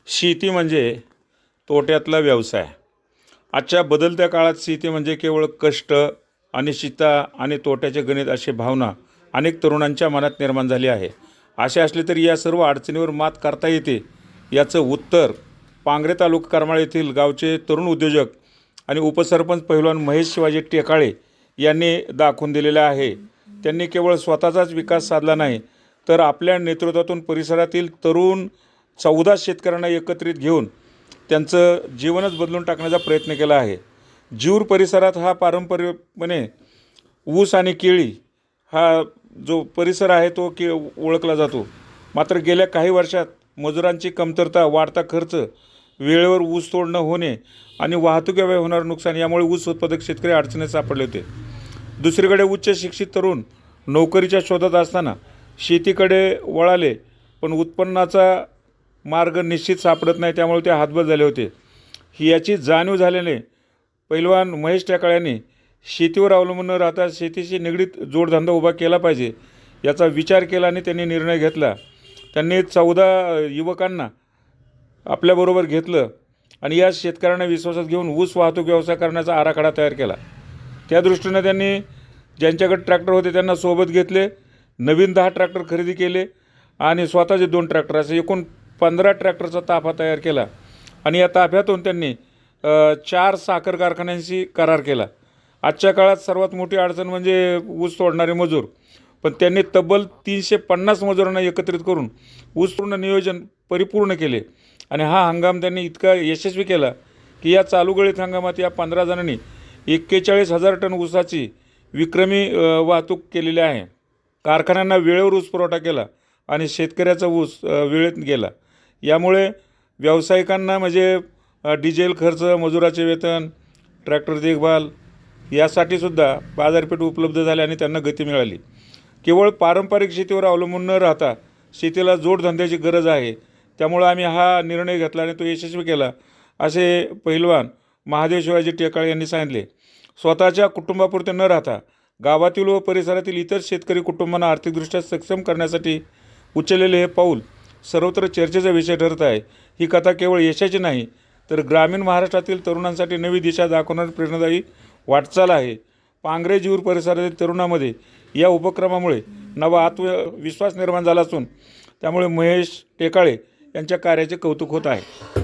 शेती म्हणजे तोट्यातला व्यवसाय. आजच्या बदलत्या काळात शेती म्हणजे केवळ कष्ट, अनिश्चितता आणि तोट्याचे गणित अशी भावना अनेक तरुणांच्या मनात निर्माण झाली आहे. असे असले तरी या सर्व अडचणीवर मात करता येते याचं उत्तर पांगरे तालुका करमाळ येथील गावचे तरुण उद्योजक आणि उपसरपंच पहिलवान महेश शिवाजी टेकाळे यांनी दाखवून दिलेले आहे. त्यांनी केवळ स्वतःचाच विकास साधला नाही, तर आपल्या नेतृत्वातून परिसरातील तरुण 14 शेतकऱ्यांना एकत्रित घेऊन त्यांचं जीवनच बदलून टाकण्याचा प्रयत्न केला आहे. जीवर परिसरात हा पारंपरिकपणे ऊस आणि केळी हा जो परिसर आहे तो ओळखला जातो. मात्र गेल्या काही वर्षात मजुरांची कमतरता, वाढता खर्च, वेळेवर ऊस तोड न होणे आणि वाहतुकीमुळे होणारं नुकसान यामुळे ऊस उत्पादक शेतकरी अडचणीत सापडले होते. दुसरीकडे उच्च शिक्षित तरुण नोकरीच्या शोधात असताना शेतीकडे वळाले, पण उत्पन्नाचा मार्ग निश्चित सापडत नाही, त्यामुळे ते हातबल झाले होते. याची जाणीव झाल्याने पैलवान महेश टेकाळे यांनी शेतीवर अवलंबून न राहता शेतीशी निगडीत जोडधंदा उभा केला पाहिजे याचा विचार केला आणि त्यांनी निर्णय घेतला. त्यांनी 14 युवकांना आपल्याबरोबर घेतलं आणि या शेतकऱ्यांना विश्वासात घेऊन ऊस वाहतूक व्यवसाय करण्याचा आराखडा तयार केला. त्या दृष्टीनं त्यांनी ज्यांच्याकडे ट्रॅक्टर होते त्यांना सोबत घेतले, नवीन 10 ट्रॅक्टर खरेदी केले आणि स्वतःचे 2 ट्रॅक्टर असे एकूण 15 ट्रॅक्टरचा ताफा तयार केला. आणि या ताफ्यातून त्यांनी 4 साखर कारखान्यांशी करार केला. आजच्या काळात सर्वात मोठी अडचण म्हणजे ऊस तोडणारे मजूर, पण त्यांनी तब्बल 350 मजुरांना एकत्रित करून ऊस पूर्ण नियोजन परिपूर्ण केले आणि हा हंगाम त्यांनी इतका यशस्वी केला की या चालू गळीत हंगामात या 15 जणांनी 41,000 टन ऊसाची विक्रमी वाहतूक केलेली आहे. कारखान्यांना वेळेवर ऊस पुरवठा केला आणि शेतकऱ्याचा ऊस वेळेत गेला. यामुळे व्यावसायिकांना म्हणजे डिझेल खर्च, मजुराचे वेतन, ट्रॅक्टर देखभाल यासाठीसुद्धा बाजारपेठ उपलब्ध झाली आणि त्यांना गती मिळाली. केवळ पारंपरिक शेतीवर अवलंबून न राहता शेतीला जोडधंद्याची गरज आहे, त्यामुळे आम्ही हा निर्णय घेतला आणि तो यशस्वी केला, असे पैलवान महादेव शिवाजी टेकाळे यांनी सांगितले. स्वतःच्या कुटुंबापुरते न राहता गावातील व परिसरातील इतर शेतकरी कुटुंबांना आर्थिकदृष्ट्या सक्षम करण्यासाठी उचललेले हे पाऊल सर्वत्र चर्चेचा विषय ठरत आहे. ही कथा केवळ यशाची नाही, तर ग्रामीण महाराष्ट्रातील तरुणांसाठी नवी दिशा दाखवणारी प्रेरणादायी वाटचाल आहे. पांगरे जीवर परिसरातील तरुणांमध्ये या उपक्रमामुळे नवा आत्मविश्वास निर्माण झाला असून त्यामुळे महेश टेकाळे यांच्या कार्याचे कौतुक होत आहे.